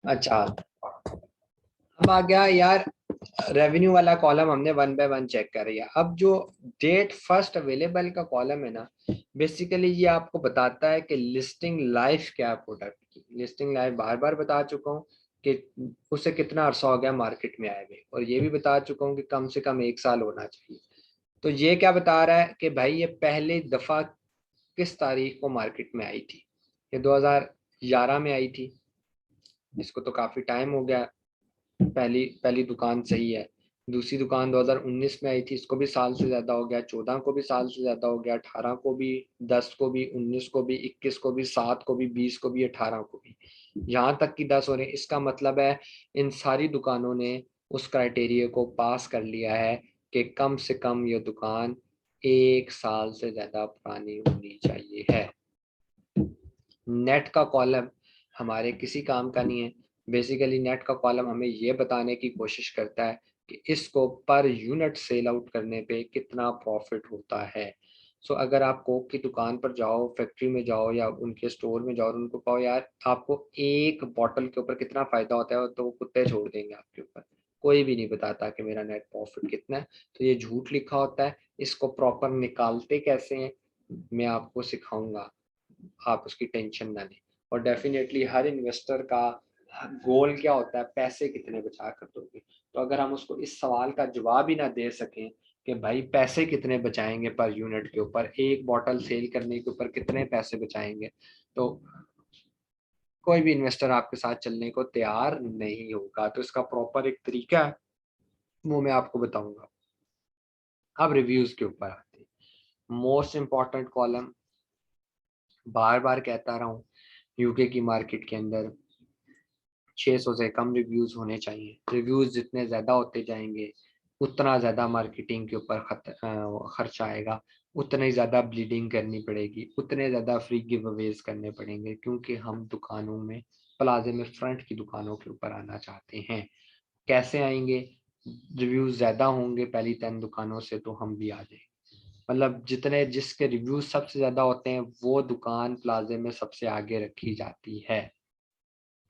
अच्छा, अब आ गया यार रेवेन्यू वाला कॉलम, हमने वन बाय वन चेक कर लिया। अब जो डेट फर्स्ट अवेलेबल का कॉलम है ना, बेसिकली ये आपको बताता है कि लिस्टिंग लाइफ क्या है प्रोडक्ट की। लिस्टिंग लाइफ बार बार बता चुका हूँ कि उसे कितना अरसा हो गया मार्केट में आए हुए, और ये भी बता चुका हूँ कि कम से कम 1 साल होना चाहिए। तो ये क्या बता रहा है कि भाई ये पहली दफा किस तारीख को मार्केट में आई थी। ये 2011 में आई थी, इसको तो काफी टाइम हो गया। पहली पहली दुकान सही है। दूसरी दुकान 2019 में आई थी, इसको भी साल से ज्यादा हो गया। 14 को भी साल से ज्यादा हो गया, 18 को भी, 10 को भी, 19 को भी, 21 को भी, 7 को भी, 20 को भी, 18 को भी, यहाँ तक कि 10 हो रहे। इसका मतलब है इन सारी दुकानों ने उस क्राइटेरिया को पास कर लिया है कि कम से कम ये दुकान 1 साल से ज्यादा पुरानी होनी चाहिए है। नेट का कॉलम हमारे किसी काम का नहीं है। बेसिकली नेट का कॉलम हमें ये बताने की कोशिश करता है कि इसको पर यूनिट सेल आउट करने पे कितना प्रॉफिट होता है। सो अगर आप कोक की दुकान पर जाओ, फैक्ट्री में जाओ या उनके स्टोर में जाओ और उनको कहो यार आपको एक बॉटल के ऊपर कितना फायदा होता है, तो वो कुत्ते छोड़ देंगे आपके ऊपर। कोई भी नहीं बताता कि मेरा नेट प्रॉफिट कितना है। तो ये झूठ लिखा होता है। इसको प्रॉपर निकालते कैसे हैं मैं आपको सिखाऊंगा, आप उसकी टेंशन ना लें। और डेफिनेटली हर इन्वेस्टर का गोल क्या होता है, पैसे कितने बचा कर दोगे। तो अगर हम उसको इस सवाल का जवाब ही ना दे सकें कि भाई पैसे कितने बचाएंगे पर यूनिट के ऊपर, एक बॉटल सेल करने के ऊपर कितने पैसे बचाएंगे, तो कोई भी इन्वेस्टर आपके साथ चलने को तैयार नहीं होगा। तो इसका प्रॉपर एक तरीका है, वो मैं आपको बताऊंगा। अब रिव्यूज के ऊपर आते हैं। मोस्ट इंपॉर्टेंट कॉलम, बार बार कहता रहा हूँ, यूके की मार्केट के अंदर 600 से कम रिव्यूज होने चाहिए। रिव्यूज जितने ज्यादा होते जाएंगे उतना ज्यादा मार्केटिंग के ऊपर खर्चा आएगा, उतनी ज्यादा ब्लीडिंग करनी पड़ेगी, उतने ज्यादा फ्री गिव अवेज करने पड़ेंगे, क्योंकि हम दुकानों में, प्लाजे में फ्रंट की दुकानों के ऊपर आना चाहते हैं। कैसे आएंगे? रिव्यूज ज्यादा होंगे पहली 10 दुकानों से तो हम भी आ जाएंगे। मतलब जितने जिसके रिव्यूज सबसे ज्यादा होते हैं वो दुकान प्लाजे में सबसे आगे रखी जाती है।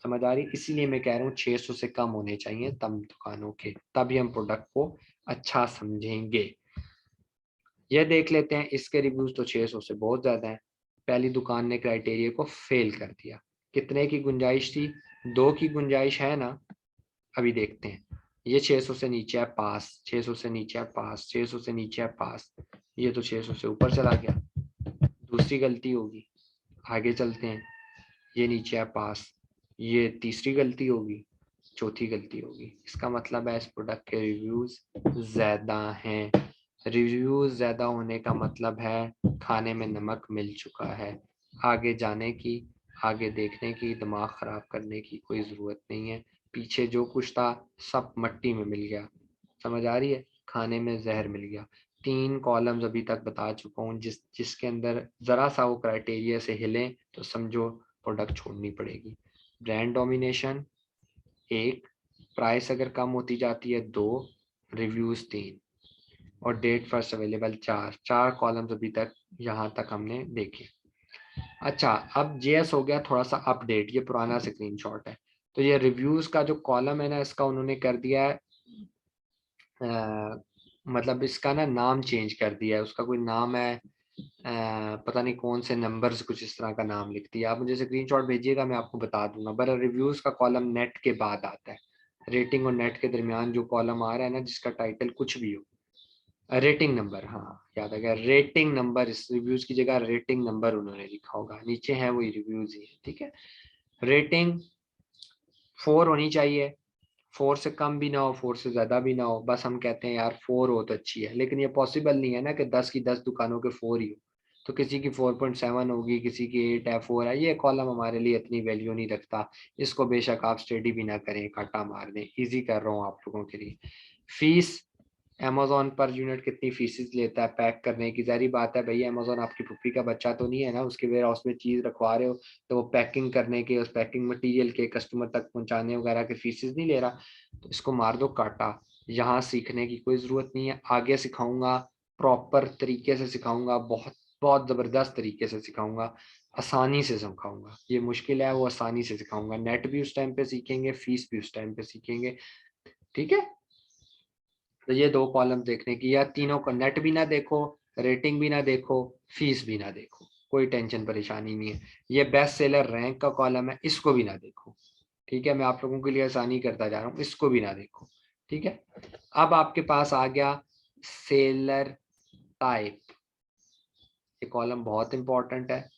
समझ आ रही? इसीलिए मैं कह रहा हूँ 600 से कम होने चाहिए तब दुकानों के, तभी हम प्रोडक्ट को अच्छा समझेंगे। ये देख लेते हैं, इसके रिव्यूज तो 600 से बहुत ज्यादा है। पहली दुकान ने क्राइटेरिया को फेल कर दिया। कितने की गुंजाइश थी? 2 की गुंजाइश है ना। अभी देखते हैं। ये 600 से नीचे है पास, 600 से नीचे है पास, 600 से नीचे है पास। ये तो 600 से ऊपर चला गया, दूसरी गलती होगी। आगे चलते हैं। ये नीचे है पास, ये तीसरी गलती होगी, चौथी गलती होगी। इसका मतलब है इस प्रोडक्ट के रिव्यूज ज्यादा हैं। रिव्यूज ज्यादा होने का मतलब है खाने में नमक मिल चुका है। आगे जाने की, आगे देखने की, दिमाग खराब करने की कोई जरूरत नहीं है। पीछे जो कुछ था सब मट्टी में मिल गया। समझ आ रही है? खाने में जहर मिल गया। 3 कॉलम्स अभी तक बता चुका हूँ, जिसके अंदर जरा सा वो क्राइटेरिया से हिले तो समझो प्रोडक्ट छोड़नी पड़ेगी। ब्रांड डोमिनेशन 1, प्राइस अगर कम होती जाती है 2, रिव्यूज 3, और डेट फर्स्ट अवेलेबल 4 कॉलम्स अभी तक यहाँ तक हमने देखे। अच्छा, अब जेएस हो गया थोड़ा सा अपडेट, ये पुराना स्क्रीनशॉट है। तो ये रिव्यूज का जो कॉलम है ना, इसका उन्होंने कर दिया है मतलब इसका ना नाम चेंज कर दिया है। उसका कोई नाम है पता नहीं कौन से नंबर्स, कुछ इस तरह का नाम लिख दिया। आप मुझे स्क्रीनशॉट भेजिएगा, मैं आपको बता दूंगा। पर रिव्यूज का कॉलम नेट के बाद आता है। रेटिंग और नेट के दरमियान जो कॉलम आ रहा है ना, जिसका टाइटल कुछ भी हो, रेटिंग नंबर, हाँ याद आ गया, रेटिंग नंबर। इस रिव्यूज की जगह रेटिंग नंबर उन्होंने लिखा होगा, नीचे है वही रिव्यूज ही है, ठीक है। रेटिंग 4 होनी चाहिए, 4 से कम भी ना हो, 4 से ज्यादा भी ना हो। बस हम कहते हैं यार 4 हो तो अच्छी है, लेकिन ये पॉसिबल नहीं है ना कि 10 की 10 दुकानों के 4 ही हो। तो किसी की 4.7 होगी, किसी की 8 है, 4 है। ये कॉलम हमारे लिए इतनी वैल्यू नहीं रखता। इसको बेशक आप स्टडी भी ना करें, काटा मार दें, ईजी कर रहा हूँ आप लोगों के लिए। फीस, अमेजोन पर यूनिट कितनी फीसिस लेता है पैक करने की? जारी बात है भैया, अमेजोन आपकी पुप्पी का बच्चा तो नहीं है ना, उसके वेयर हाउस में चीज रखवा रहे हो तो वो पैकिंग करने के, उस पैकिंग मटेरियल के कस्टमर तक पहुंचाने वगैरह के फीसिस नहीं ले रहा। तो इसको मार दो काटा। यहाँ सीखने की कोई जरूरत नहीं है, आगे सिखाऊंगा, प्रॉपर तरीके से सिखाऊंगा, बहुत बहुत जबरदस्त तरीके से सिखाऊंगा। आसानी से सिखाऊंगा, ये मुश्किल है वो आसानी से सिखाऊंगा। नेट भी उस टाइम पे सीखेंगे, फीस भी उस टाइम पे सीखेंगे, ठीक है। तो ये दो कॉलम देखने की, या तीनों को, नेट भी ना देखो, रेटिंग भी ना देखो, फीस भी ना देखो, कोई टेंशन परेशानी नहीं है। ये बेस्ट सेलर रैंक का कॉलम है, इसको भी ना देखो, ठीक है। मैं आप लोगों के लिए आसानी करता जा रहा हूँ, इसको भी ना देखो, ठीक है। अब आपके पास आ गया सेलर टाइप। ये कॉलम बहुत इंपॉर्टेंट है।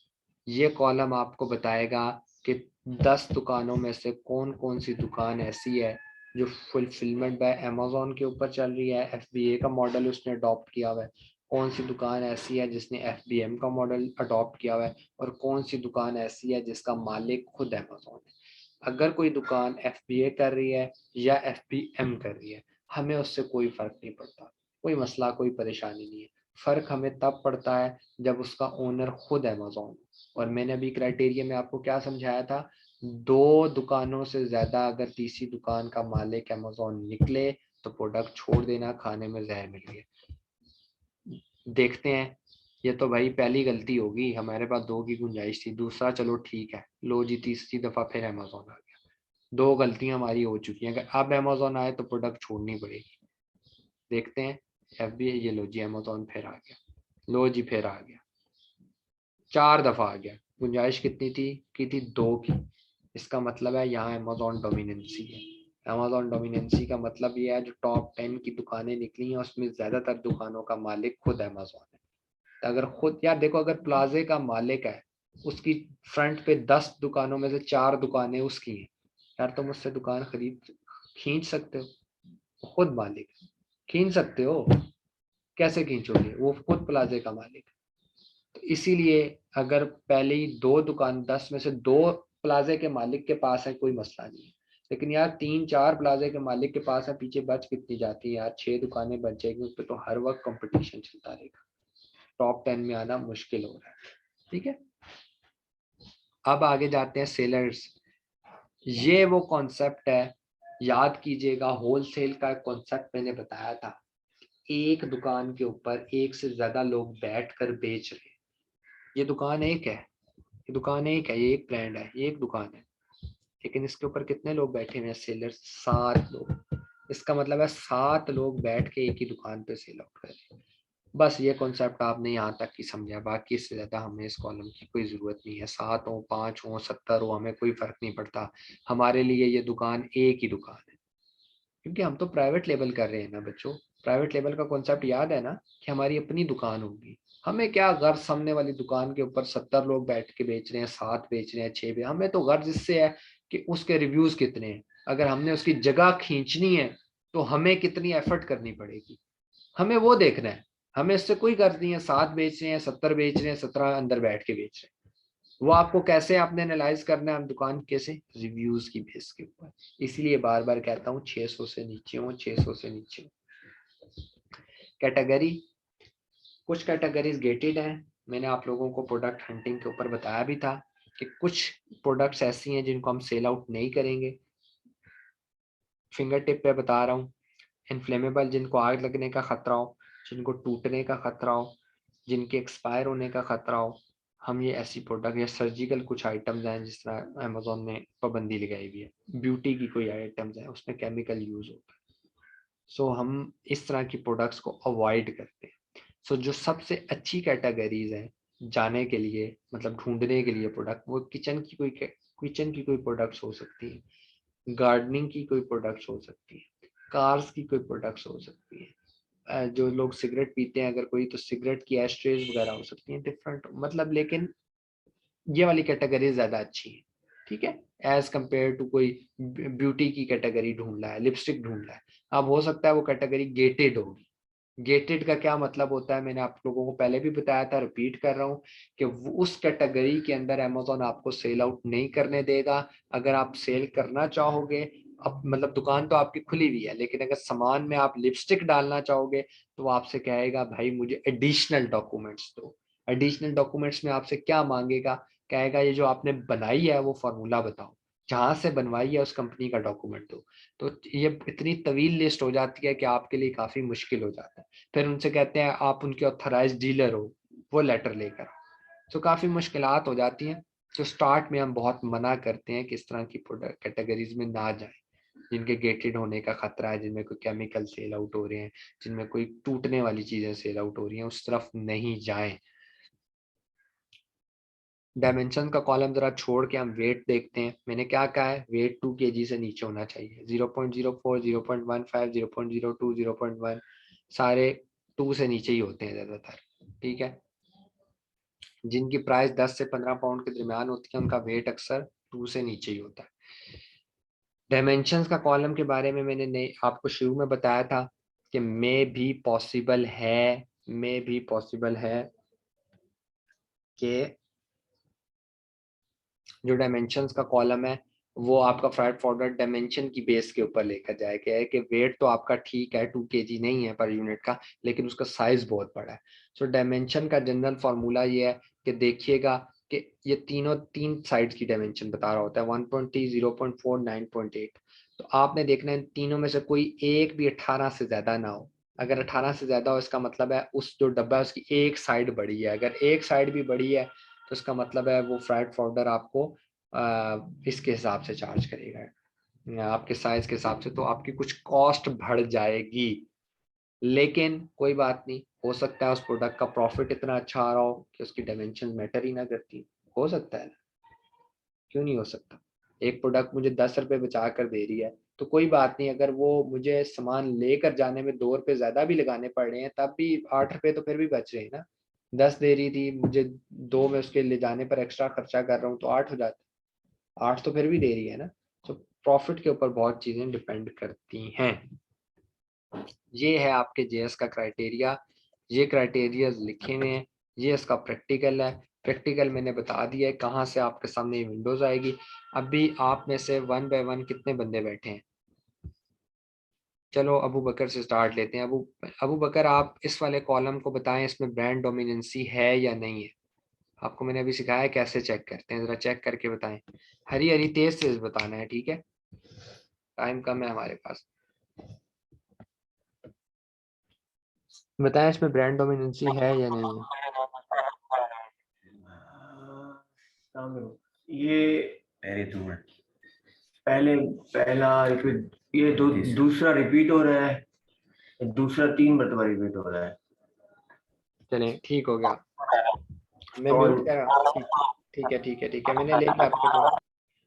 ये कॉलम आपको बताएगा कि 10 दुकानों में से कौन कौन सी दुकान ऐसी है जो फुलफिलमेंट बाय अमेजोन के ऊपर चल रही है, FBA का मॉडल उसने अडॉप्ट किया हुआ है। कौन सी दुकान ऐसी है जिसने FBM का मॉडल अडॉप्ट किया हुआ है, और कौन सी दुकान ऐसी है जिसका मालिक खुद अमेजोन है। अगर कोई दुकान FBA कर रही है या FBM कर रही है, हमें उससे कोई फर्क नहीं पड़ता, कोई मसला कोई परेशानी नहीं है। फर्क हमें तब पड़ता है जब उसका ओनर खुद अमेजोन। और मैंने अभी क्राइटेरिया में आपको क्या समझाया था, 2 दुकानों से ज्यादा अगर तीसरी दुकान का मालिक अमेजोन निकले तो प्रोडक्ट छोड़ देना, खाने में जहर मिल गया। देखते हैं, ये तो भाई पहली गलती होगी, हमारे पास 2 की गुंजाइश थी, दूसरा चलो ठीक है, लो जी तीसरी दफा फिर अमेजोन आ गया। 2 गलतियां हमारी हो चुकी हैं, अगर अब अमेजोन आए तो प्रोडक्ट छोड़नी पड़ेगी। देखते हैं, FBA, ये लो जी अमेजोन फिर आ गया, लो जी फिर आ गया, 4 दफा आ गया। गुंजाइश कितनी थी की थी 2 की। इसका मतलब है यहाँ अमेजोन डोमिनेंसी है। अमेजोन डोमिनेंसी का मतलब ये है जो टॉप 10 की दुकानें निकली हैं उसमें ज्यादातर दुकानों का मालिक खुद अमेजोन है। तो अगर खुद, यार देखो, अगर प्लाजे का मालिक है, उसकी फ्रंट पे 10 दुकानों में से 4 दुकानें उसकी हैं, यार तुम उससे दुकान खरीद खींच सकते हो, खुद मालिक, खींच सकते हो। कैसे खींचोगे, वो खुद प्लाजे का मालिक। तो इसीलिए अगर पहले ही 2 दुकान 10 में से 2 प्लाजे के मालिक के पास है, कोई मसला नहीं है। लेकिन यार 3-4 प्लाजे के मालिक के पास है, पीछे बच कितनी जाती है यार, 6 दुकानें बच जाएगी, उस पर तो हर वक्त कंपटीशन चलता रहेगा, टॉप 10 में आना मुश्किल हो रहा है, ठीक है। अब आगे जाते हैं सेलर्स। ये वो कॉन्सेप्ट है, याद कीजिएगा, होलसेल का कॉन्सेप्ट मैंने बताया था। एक दुकान के ऊपर एक से ज्यादा लोग बैठकर बेच रहे हैं। ये दुकान एक है, ये दुकान एक है, ये एक ब्रांड है, ये एक दुकान है, लेकिन इसके ऊपर कितने लोग बैठे हुए हैं सेलर्स, 7 लोग। इसका मतलब है 7 लोग बैठ के एक ही दुकान पे सेल आउट कर रहे हैं। बस ये कॉन्सेप्ट आपने यहाँ तक ही समझा, बाकी इससे ज्यादा हमें इस कॉलम की कोई जरूरत नहीं है। 7 हो, 5 हो, 70 हो, हमें कोई फर्क नहीं पड़ता। हमारे लिए ये दुकान एक ही दुकान है, क्योंकि हम तो प्राइवेट लेबल कर रहे हैं ना बच्चों। प्राइवेट लेबल का कॉन्सेप्ट याद है ना, कि हमारी अपनी दुकान होगी। हमें क्या गर्ज, सामने वाली दुकान के ऊपर 70 लोग बैठ के बेच रहे हैं, 7 बेच रहे हैं, 6 बेच, हमें तो गर्ज इससे है कि उसके रिव्यूज कितने हैं। अगर हमने उसकी जगह खींचनी है तो हमें कितनी एफर्ट करनी पड़ेगी, हमें वो देखना है। हमें इससे कोई गर्ज नहीं है 7 बेच रहे हैं, 70 बेच रहे हैं, 17 अंदर बैठ के बेच रहे हैं। वो आपको कैसे आपने एनालाइज करना है, हम दुकान कैसे, रिव्यूज की बेस के ऊपर। इसलिए बार बार कहता हूँ 600 से नीचे हो, 600 से नीचे हो। कैटेगरी, कुछ कैटेगरीज गेटेड हैं। मैंने आप लोगों को प्रोडक्ट हंटिंग के ऊपर बताया भी था कि कुछ प्रोडक्ट्स ऐसी हैं जिनको हम सेल आउट नहीं करेंगे। फिंगर टिप पे बता रहा हूँ, इनफ्लेमेबल, जिनको आग लगने का खतरा हो, जिनको टूटने का खतरा हो, जिनके एक्सपायर होने का खतरा हो, हम ये ऐसी प्रोडक्ट, या सर्जिकल कुछ आइटम्स हैं जिस तरह अमेजोन ने पाबंदी लगाई हुई है, ब्यूटी की कोई आइटम्स हैं उसमें केमिकल यूज होता है, सो हम इस तरह की प्रोडक्ट्स को अवॉइड करते हैं। सो जो सबसे अच्छी कैटेगरीज हैं जाने के लिए, मतलब ढूंढने के लिए प्रोडक्ट, वो किचन की कोई प्रोडक्ट्स हो सकती है, गार्डनिंग की कोई प्रोडक्ट्स हो सकती है, कार्स की कोई प्रोडक्ट्स हो सकती है, जो लोग सिगरेट पीते हैं अगर कोई, तो सिगरेट की एस्ट्रेज वगैरह हो सकती हैं, डिफरेंट मतलब, लेकिन ये वाली कैटेगरी ज्यादा अच्छी है, ठीक है। एज कंपेयर टू कोई ब्यूटी की कैटेगरी ढूंढ रहा है, लिपस्टिक ढूंढ रहा है, अब हो सकता है वो कैटेगरी गेटेड होगी। गेटेड का क्या मतलब होता है, मैंने आप लोगों को पहले भी बताया था, रिपीट कर रहा हूँ, कि उस कैटेगरी के अंदर अमेजोन आपको सेल आउट नहीं करने देगा। अगर आप सेल करना चाहोगे, अब मतलब दुकान तो आपकी खुली हुई है, लेकिन अगर सामान में आप लिपस्टिक डालना चाहोगे तो वो आपसे कहेगा भाई मुझे एडिशनल डॉक्यूमेंट्स दो। एडिशनल डॉक्यूमेंट्स में आपसे क्या मांगेगा, कहेगा ये जो आपने बनाई है वो फॉर्मूला बताओ, जहां से बनवाई है उस कंपनी का डॉक्यूमेंट दो। तो ये इतनी तवील लिस्ट हो जाती है कि आपके लिए काफी मुश्किल हो जाता है। फिर उनसे कहते हैं आप उनके ऑथराइज डीलर हो, वो लेटर लेकर। तो काफ़ी मुश्किलात हो जाती हैं। तो स्टार्ट में हम बहुत मना करते हैं कि इस तरह की प्रोडक्ट कैटेगरीज में ना जाएं, जिनके गेटेड होने का खतरा है, जिनमें कोई केमिकल सेल आउट हो रहे हैं, जिनमें कोई टूटने वाली चीज़ें सेल आउट हो रही हैं, उस तरफ नहीं जाएं। डायमेंशन का कॉलम जरा छोड़ के हम वेट देखते हैं। मैंने क्या कहा है, वेट 2 kg से नीचे होना चाहिए। 0.04, 0.15, 0.02, 0.1 सारे 2 से नीचे ही होते हैं ज़्यादातर, ठीक है। जिनकी प्राइस 10 से 15 पाउंड के दरमियान होती है, उनका वेट अक्सर 2 से नीचे ही होता है। डायमेंशंस का कॉलम के बारे में मैंने आपको शुरू में बताया था कि मे भी पॉसिबल है कि जो डायमेंशंस का कॉलम है वो आपका फ्राइड फॉरवर्ड डायमेंशन की बेस के ऊपर लेकर जाए, क्या है कि वेट तो आपका ठीक है 2 kg नहीं है पर यूनिट का, लेकिन उसका साइज बहुत बड़ा है। सो डायमेंशन का जनरल फार्मूला ये है कि देखिएगा कि ये तीन साइड्स की डायमेंशन बता रहा होता है, 1.3, 0.4, 9.8। तो आपने देखना है तीनों में से कोई एक भी 18 से ज्यादा ना हो। अगर 18 से ज्यादा हो इसका मतलब है उस जो डब्बा है उसकी एक साइड बड़ी है। अगर एक साइड भी बड़ी है तो इसका मतलब है वो फ्राइड फॉरवर्डर आपको इसके हिसाब से चार्ज करेगा, आपके साइज के हिसाब से, तो आपकी कुछ कॉस्ट बढ़ जाएगी। लेकिन कोई बात नहीं, हो सकता है उस प्रोडक्ट का प्रॉफिट इतना अच्छा आ रहा हो कि उसकी डायमेंशन मैटर ही ना करती। हो सकता है ना, क्यों नहीं हो सकता। एक प्रोडक्ट मुझे 10 रुपए बचा कर दे रही है तो कोई बात नहीं, अगर वो मुझे सामान लेकर जाने में 2 रुपए ज्यादा भी लगाने पड़ रहे हैं तब भी 8 रुपए तो फिर भी बच रहे हैं ना। 10 दे रही थी मुझे, 2 में उसके ले जाने पर एक्स्ट्रा खर्चा कर रहा हूँ तो 8 हो जाता है, 8 तो फिर भी दे रही है ना। तो प्रॉफिट के ऊपर बहुत चीजें डिपेंड करती हैं। ये है आपके जेएस का क्राइटेरिया, ये क्राइटेरिया लिखे हुए हैं, ये इसका प्रैक्टिकल है। प्रैक्टिकल मैंने बता दिया है कहाँ से आपके सामने विंडोज आएगी। अभी आप में से 1 बाय 1 कितने बंदे बैठे हैं? चलो अबू बकर से स्टार्ट लेते हैं। अबू बकर, आप इस वाले कॉलम को बताएं, इसमें ब्रांड डोमिनेंसी है या नहीं है। आपको मैंने अभी सिखाया कैसे चेक करते हैं, जरा चेक करके बताएं। हरी हरी तेज तेज बताना है, ठीक है, टाइम कम है हमारे पास। बताएं इसमें ब्रांड डोमिनेंसी है या नहीं है। ये पहले पहला रिपीट, ये दूसरा रिपीट हो रहा है, दूसरा 3 मरतबा रिपीट हो रहा है। चलें ठीक हो गया, मैं म्यूट कर रहा हूँ। ठीक है मैंने ले लिया आपके पॉइंट।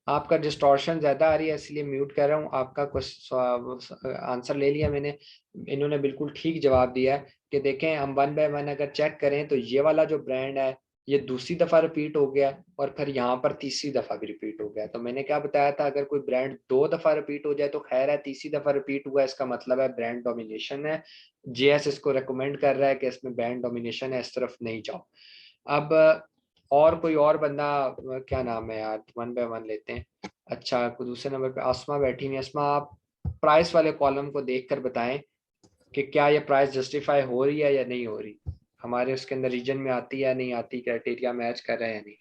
आपका डिस्टॉर्शन ज़्यादा आ रही है इसलिए म्यूट कर रहा हूँ। आपका कुछ आंसर ले लिया मैंने। इन्होंने बिल्कुल ठीक जवाब दिया है कि देखें हम 1 बाय 1 अगर चेक करें तो ये वाला जो ब्रांड है ये दूसरी दफ़ा रिपीट हो गया और फिर यहाँ पर तीसरी दफ़ा भी रिपीट हो गया। तो मैंने क्या बताया था, अगर कोई ब्रांड 2 दफ़ा रिपीट हो जाए तो खैर है, तीसरी दफ़ा रिपीट हुआ इसका मतलब है ब्रांड डोमिनेशन है। जेएस इसको रेकमेंड कर रहा है कि इसमें ब्रांड डोमिनेशन है, इस तरफ नहीं जाओ। अब और कोई और बंदा, क्या नाम है यार, 1 बाय 1 लेते हैं। अच्छा, दूसरे नंबर पे आसमा बैठी हुई है। आसमा, आप प्राइस वाले कॉलम को देखकर बताएं कि क्या ये प्राइस जस्टिफाई हो रही है या नहीं हो रही, हमारे उसके अंदर रीजन में आती है या नहीं आती, क्राइटेरिया मैच कर रहे हैं या नहीं।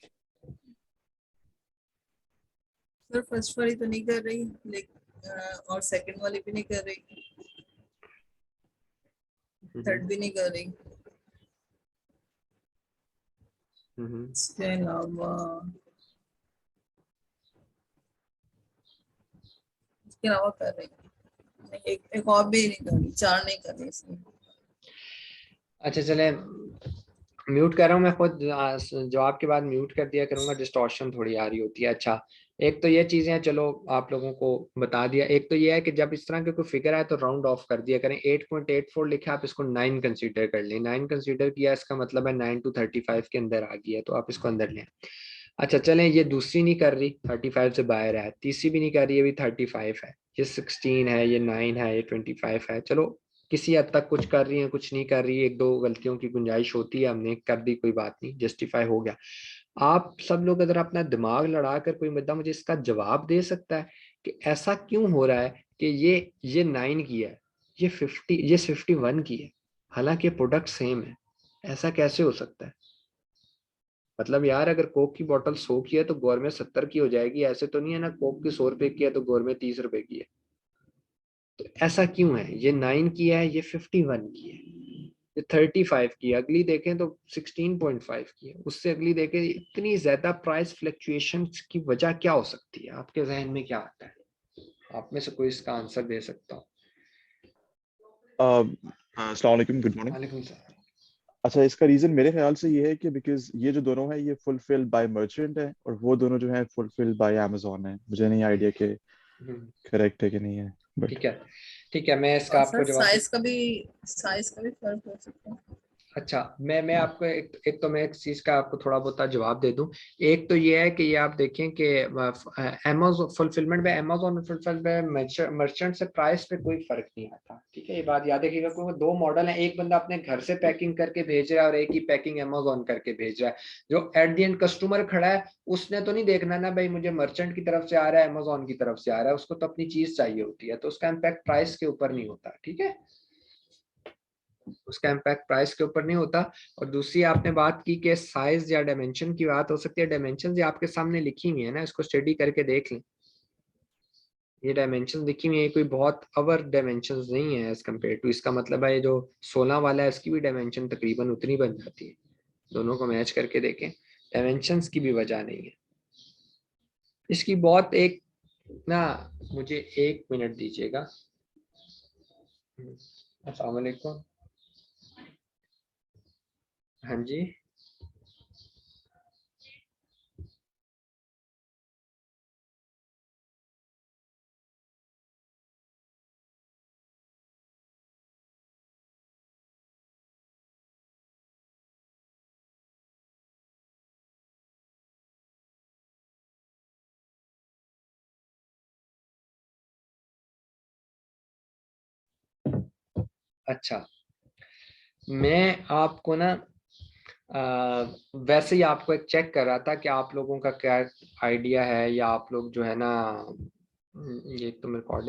सर फर्स्ट वाली तो नहीं कर रही, लेकिन और सेकंड वाली भी नहीं कर रही, थर्ड भी नहीं कर रही। इसके अलावा कर रही नहीं, एक और भी नहीं कर रही, 4 नहीं कर रही इसमें। अच्छा चले, म्यूट कर रहा हूँ मैं खुद, जवाब के बाद म्यूट कर दिया करूंगा, डिस्टॉर्शन थोड़ी आ रही होती है। अच्छा, एक तो ये चीजें हैं, चलो आप लोगों को बता दिया। एक तो ये है कि जब इस तरह के कोई फिगर आए तो राउंड ऑफ कर दिया करें। 8.84 लिखा, आप इसको 9 कंसीडर कर लें। 9 कंसीडर किया इसका मतलब है 9 to 35 के अंदर आ गया, तो आप इसको अंदर लें। अच्छा चलें, ये दूसरी नहीं कर रही, 35 से बाहर है। तीसरी भी नहीं कर रही, ये भी 35 है। ये 16 है, ये 9 है, ये 25 है। चलो किसी हद तक कुछ कर रही है, कुछ नहीं कर रही है, एक दो गलतियों की गुंजाइश होती है, हमने कर दी, कोई बात नहीं, जस्टिफाई हो गया। आप सब लोग अगर अपना दिमाग लड़ा कर कोई मुद्दा मुझे इसका जवाब दे सकता है कि ऐसा क्यों हो रहा है कि ये 9 की है, ये 51 की है, हालांकि प्रोडक्ट सेम है, ऐसा कैसे हो सकता है। मतलब यार, अगर कोक की बोतल 100 की है तो गौरमेंट 70 की हो जाएगी, ऐसे तो नहीं है ना, कोक की 100 रुपए की है तो गौरमेंट 30 रुपए की है। तो ऐसा क्यों है, ये 9 की है, ये 51 की है। ये 35 की है, अगली देखें तो 16.5 की है, उससे अगली देखें। इतनी ज्यादा प्राइस फ्लक्चुएशंस की वजह क्या हो सकती है? आपके जहन में क्या आता है? आप में से कोई इसका आंसर दे सकता हो? अस्सलाम वालेकुम, गुड मॉर्निंग। वालेकुम सलाम। अच्छा, इसका रीजन मेरे ख्याल से ये है कि बिकॉज ये जो दोनों है ये फुलफिल्ड बाय मर्चेंट है और वो दोनों जो है फुलफिल्ड बाय अमेजोन है। मुझे नहीं आइडिया कि हम्म, करेक्ट है कि नहीं है, बट ठीक है, ठीक है, मैं इसका और आपको सर जवाब। साइज का भी फर्क हो सकता है। अच्छा, मैं आपको एक तो मैं एक चीज का आपको थोड़ा बहुत जवाब दे दूं। एक तो ये है कि ये आप देखें कि अमेज़न फुलफिलमेंट में, अमेज़न फुलफिलमेंट में मर्चेंट से प्राइस पे कोई फर्क नहीं आता, ठीक है? ये बात याद रखिएगा, क्योंकि दो मॉडल है, एक बंदा अपने घर से पैकिंग करके भेज रहा है और एक ही पैकिंग अमेज़न करके भेज रहा है। जो एट द एंड कस्टमर खड़ा है, उसने तो नहीं देखना ना भाई मुझे मर्चेंट की तरफ से आ रहा है अमेज़न की तरफ से आ रहा है, उसको तो अपनी चीज चाहिए होती है, तो उसका इम्पैक्ट प्राइस के ऊपर नहीं होता, ठीक है? उसका इम्पैक्ट प्राइस के ऊपर नहीं होता। और दूसरी आपने बात की कि साइज या डायमेंशन की बात हो सकती है, डायमेंशन आपके सामने लिखी हुई है ना, इसको स्टडी करके देख लें। ये डायमेंशन लिखी हुई है, कोई बहुत अवर डायमेंशन नहीं है एज कम्पेयर टू, इसका मतलब है ये जो 16 वाला है इसकी भी डायमेंशन तकरीबन उतनी बन जाती है। दोनों को मैच करके देखें, डायमेंशन की भी वजह नहीं है इसकी। बहुत एक ना, मुझे 1 मिनट दीजिएगा। अस्सलाम वालेकुम। हाँ जी, अच्छा, मैं आपको ना वैसे ही आपको एक चेक कर रहा था कि आप लोगों का क्या आइडिया है, या आप लोग जो है ना, ये तो मैं रिकॉर्डिंग